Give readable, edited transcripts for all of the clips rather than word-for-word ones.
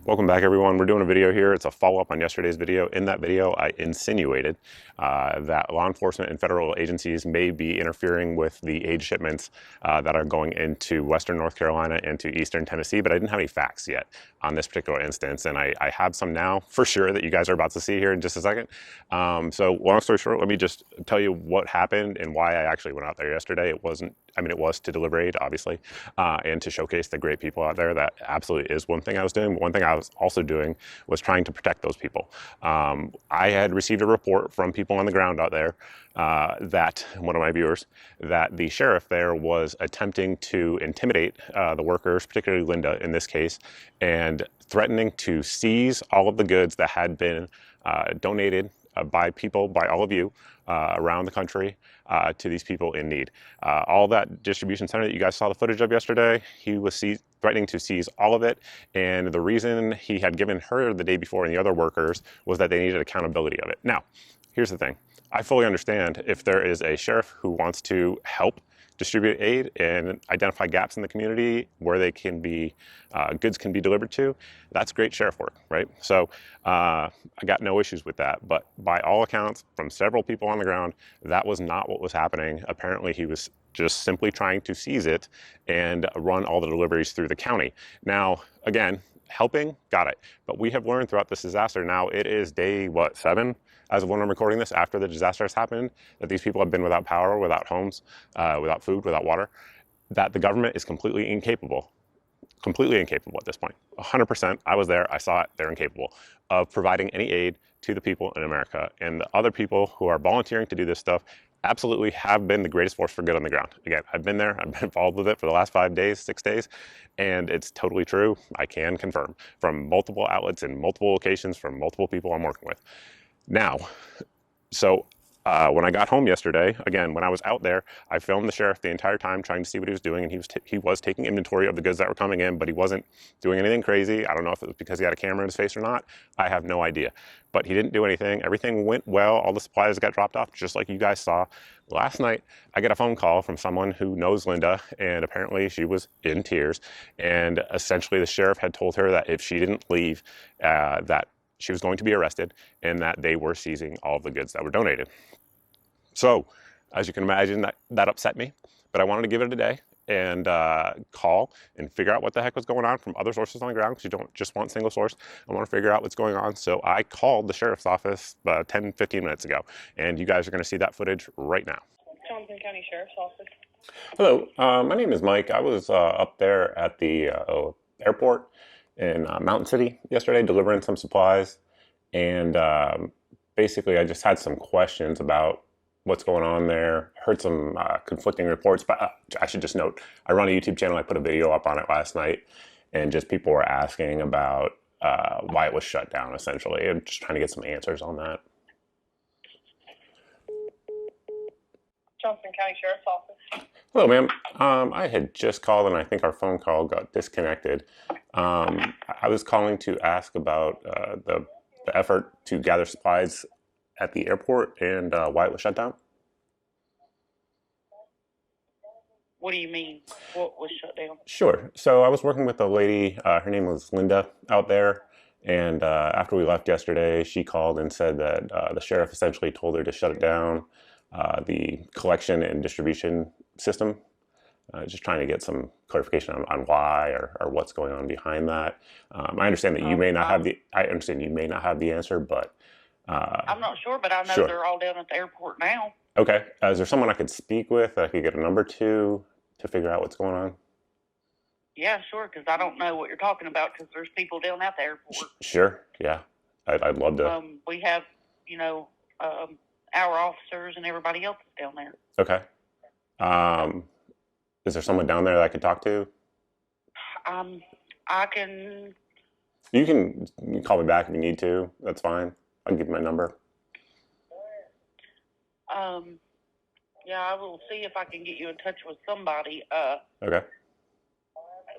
Welcome back, everyone. We're doing a video here. It's a follow-up on yesterday's video. In that video, I insinuated that law enforcement and federal agencies may be interfering with the aid shipments that are going into Western North Carolina and to Eastern Tennessee, but I didn't have any facts yet on this particular instance, and I have some now for sure that you guys are about to see here in just a second. So long story short, let me just tell you what happened and why I actually went out there yesterday. It was to deliver aid, obviously, and to showcase the great people out there. That absolutely is one thing I was doing. But one thing I was also doing was trying to protect those people. I had received a report from people on the ground out there that, one of my viewers, that the sheriff there was attempting to intimidate the workers, particularly Linda in this case, and threatening to seize all of the goods that had been donated by all of you around the country to these people in need. All that distribution center that you guys saw the footage of yesterday, he was threatening to seize all of it. And the reason he had given her the day before and the other workers was that they needed accountability of it. Now, here's the thing. I fully understand if there is a sheriff who wants to help distribute aid and identify gaps in the community where they can be, goods can be delivered to. That's great sheriff work, right? So I got no issues with that. But by all accounts, from several people on the ground, that was not what was happening. Apparently, he was just simply trying to seize it and run all the deliveries through the county. Now, again, helping, got it. But we have learned throughout this disaster, now it is day, 7? As of when I'm recording this, after the disaster has happened, that these people have been without power, without homes, without food, without water, that the government is completely incapable at this point. 100%, I was there, I saw it, they're incapable of providing any aid to the people in America. And the other people who are volunteering to do this stuff absolutely have been the greatest force for good on the ground. Again, I've been there, I've been involved with it for the last 5 days, 6 days, and it's totally true. I can confirm from multiple outlets in multiple locations from multiple people I'm working with. Now, so when I got home yesterday, again, when I was out there, I filmed the sheriff the entire time trying to see what he was doing, and he was taking inventory of the goods that were coming in, but he wasn't doing anything crazy. I don't know if it was because he had a camera in his face or not. I have no idea. But he didn't do anything. Everything went well. All the supplies got dropped off, just like you guys saw. Last night, I get a phone call from someone who knows Linda, and apparently she was in tears. And essentially, the sheriff had told her that if she didn't leave, that she was going to be arrested and that they were seizing all of the goods that were donated. So, as you can imagine, that upset me, but I wanted to give it a day and call and figure out what the heck was going on from other sources on the ground, because you don't just want single source. I want to figure out what's going on. So I called the sheriff's office 10, 15 minutes ago, and you guys are going to see that footage right now. Johnson County Sheriff's Office. Hello, my name is Mike. I was up there at the airport in Mountain City yesterday delivering some supplies, and basically I just had some questions about what's going on there. Heard some conflicting reports, but I should just note, I run a YouTube channel. I put a video up on it last night, and just people were asking about why it was shut down, essentially, and just trying to get some answers on that. Johnson County Sheriff's Office. Hello, ma'am. I had just called, and I think our phone call got disconnected. I was calling to ask about the effort to gather supplies at the airport and why it was shut down. What do you mean? What was shut down? Sure. So I was working with a lady, her name was Linda, out there, and after we left yesterday, she called and said that the sheriff essentially told her to shut it down, the collection and distribution system. Just trying to get some clarification on why or what's going on behind that. I understand that you may not have the answer, but I'm not sure, but I know sure. They're all down at the airport now. Okay. Is there someone I could speak with that I could get a number to figure out what's going on? Yeah, sure, because I don't know what you're talking about, because there's people down at the airport. Sure. Yeah. I'd love to. We have, our officers and everybody else is down there. Okay. Is there someone down there that I could talk to? I can. You can call me back if you need to. That's fine. I'll give you my number. Yeah, I will see if I can get you in touch with somebody. Okay.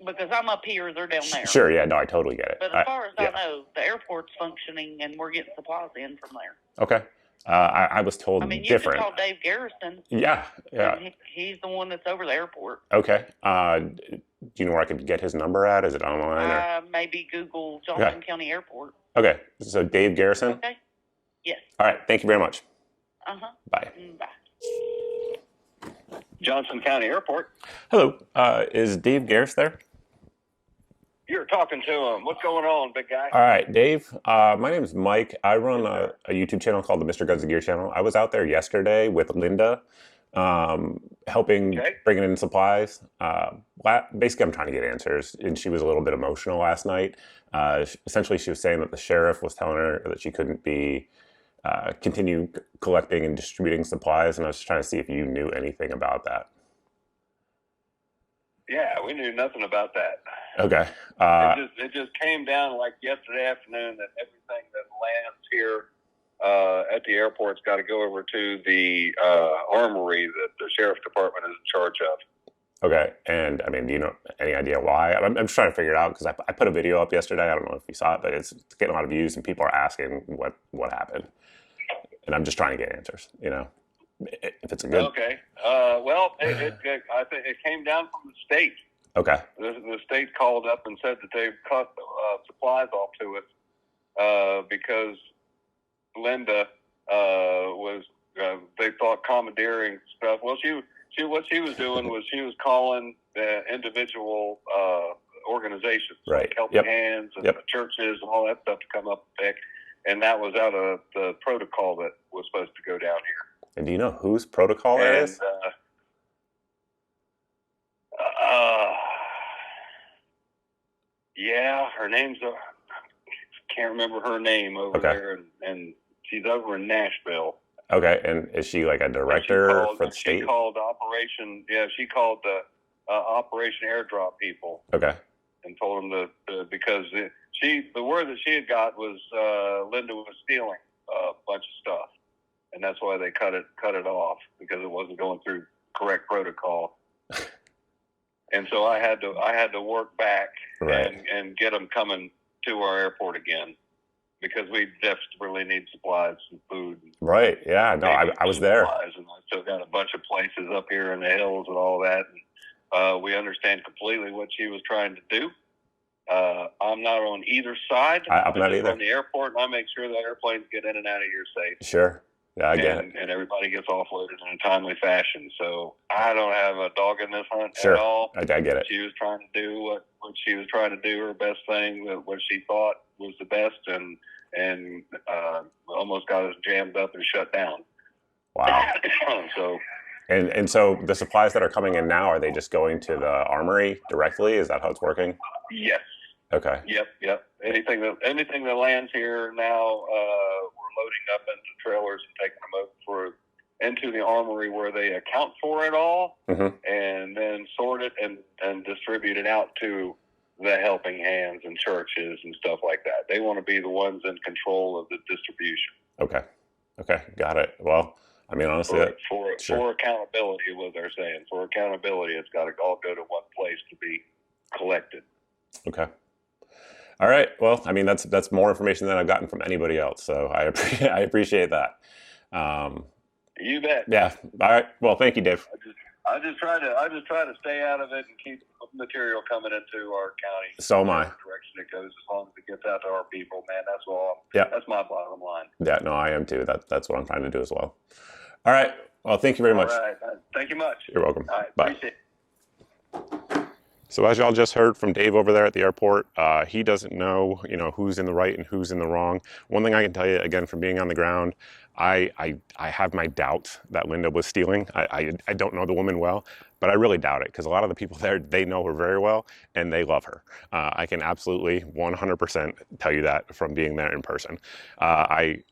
Because I'm up here, they're down there. Sure, yeah, no, I totally get it. But as far as I know, the airport's functioning and we're getting supplies in from there. Okay. I was told different. You can call Dave Garrison. Yeah. He's the one that's over the airport. Okay. Do you know where I could get his number at? Is it online or? Maybe Google Okay. Johnson County Airport. Okay. So Dave Garrison. Okay. Yes. All right. Thank you very much. Bye. Bye. Johnson County Airport. Hello. Is Dave Garris there? You're talking to him. What's going on, big guy? All right, Dave. My name is Mike. I run a YouTube channel called the Mr. Guns and Gear channel. I was out there yesterday with Linda, helping bringing in supplies. Basically, I'm trying to get answers, and she was a little bit emotional last night. Essentially, she was saying that the sheriff was telling her that she couldn't be continue collecting and distributing supplies, and I was just trying to see if you knew anything about that. Yeah, we knew nothing about that. Okay. It just came down like yesterday afternoon that everything that lands here at the airport's got to go over to the armory that the sheriff's department is in charge of. Okay, and I mean, do you know any idea why? I'm just trying to figure it out because I put a video up yesterday. I don't know if you saw it, but it's getting a lot of views, and people are asking what happened, and I'm just trying to get answers. You know, if it's a good. Okay. Well, I think it came down from the state. Okay. The state called up and said that they've cut supplies off to us because Linda was they thought commandeering stuff. Well, what she was doing was she was calling individual organizations, right? Like Helping Hands and the churches and all that stuff to come up and pick, and that was out of the protocol that was supposed to go down here. And do you know whose protocol that is? Yeah, her name's can't remember her name over there, and she's over in Nashville. Okay, and is she like a director for the state? She called Operation. Yeah, she called the Operation Airdrop people. Okay. And told them because the word that she had got was Linda was stealing a bunch of stuff, and that's why they cut it off because it wasn't going through correct protocol. And so I had to work back and get them coming to our airport again because we desperately need supplies and food. Right. Yeah. No, I was there. And I still got a bunch of places up here in the hills and all that. And, we understand completely what she was trying to do. I'm not on either side. I'm not either. On the airport, and I make sure that airplanes get in and out of here safe. Sure. Yeah, I get it. And everybody gets offloaded in a timely fashion. So I don't have a dog in this hunt at all. I get it. She was trying to do what she was trying to do, her best thing, what she thought was the best, and almost got us jammed up and shut down. Wow. So. And so the supplies that are coming in now, are they just going to the armory directly? Is that how it's working? Yes. Okay. Yep. Anything that lands here now, we're loading up into trailers and taking them over into the armory where they account for it all, and then sort it and distribute it out to the Helping Hands and churches and stuff like that. They want to be the ones in control of the distribution. Okay. Got it. Well, I mean, honestly, for accountability is what they're saying. For accountability, it's got to all go to one place to be collected. Okay. All right. Well, I mean, that's more information than I've gotten from anybody else. So I appreciate that. You bet. Yeah. All right. Well, thank you, Dave. I just try to stay out of it and keep material coming into our county. So am I. Direction it goes, as long as it gets out to our people, man. That's all. Yeah. That's my bottom line. Yeah. No, I am too. That's what I'm trying to do as well. All right. Well, thank you very much. All right. Thank you much. You're welcome. All right. Bye. Appreciate it. So as y'all just heard from Dave over there at the airport, he doesn't know, who's in the right and who's in the wrong. One thing I can tell you, again, from being on the ground, I have my doubts that Linda was stealing. I don't know the woman well, but I really doubt it because a lot of the people there, they know her very well and they love her. I can absolutely 100% tell you that from being there in person. She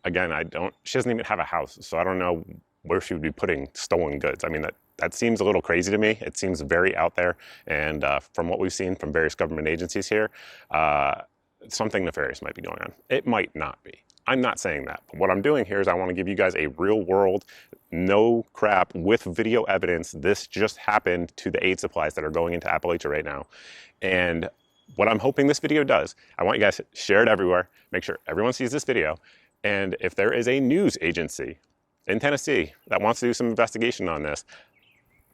doesn't even have a house, so I don't know where she would be putting stolen goods. I mean, that seems a little crazy to me. It seems very out there. And from what we've seen from various government agencies here, something nefarious might be going on. It might not be. I'm not saying that. But what I'm doing here is I want to give you guys a real world, no crap, with video evidence. This just happened to the aid supplies that are going into Appalachia right now. And what I'm hoping this video does, I want you guys to share it everywhere, make sure everyone sees this video. And if there is a news agency in Tennessee that wants to do some investigation on this,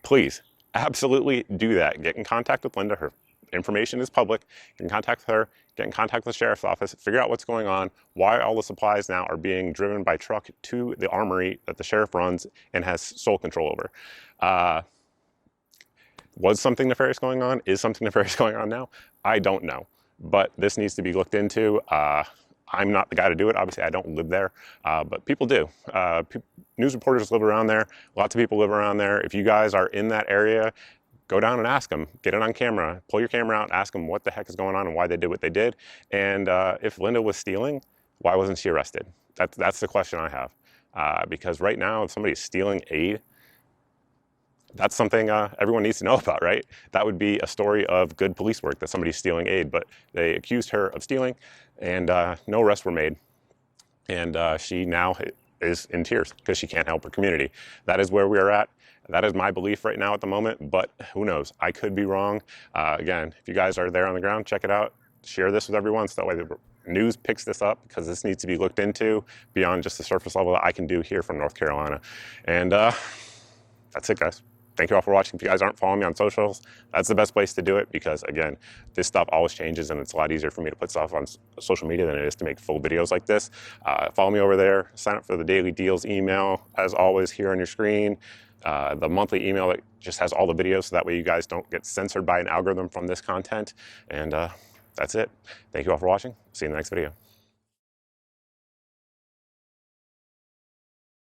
please absolutely do that. Get in contact with Linda. Her information is public. You can contact her, get in contact with the sheriff's office, figure out what's going on, why all the supplies now are being driven by truck to the armory that the sheriff runs and has sole control over. Was something nefarious going on? Is something nefarious going on now? I don't know, but this needs to be looked into. I'm not the guy to do it. Obviously, I don't live there, but people do. News reporters live around there. Lots of people live around there. If you guys are in that area, go down and ask them. Get it on camera. Pull your camera out and ask them what the heck is going on and why they did what they did. And if Linda was stealing, why wasn't she arrested? That's the question I have. Because right now, if somebody's stealing aid, that's something everyone needs to know about, right? That would be a story of good police work, that somebody's stealing aid, but they accused her of stealing and no arrests were made. And she now is in tears because she can't help her community. That is where we are at. That is my belief right now at the moment, but who knows? I could be wrong. Again, if you guys are there on the ground, check it out. Share this with everyone so that way the news picks this up, because this needs to be looked into beyond just the surface level that I can do here from North Carolina. And that's it, guys. Thank you all for watching. If you guys aren't following me on socials, that's the best place to do it, because again, this stuff always changes and it's a lot easier for me to put stuff on social media than it is to make full videos like this. Follow me over there. Sign up for the daily deals email, as always, here on your screen. The monthly email that just has all the videos, so that way you guys don't get censored by an algorithm from this content. And that's it. Thank you all for watching. See you in the next video.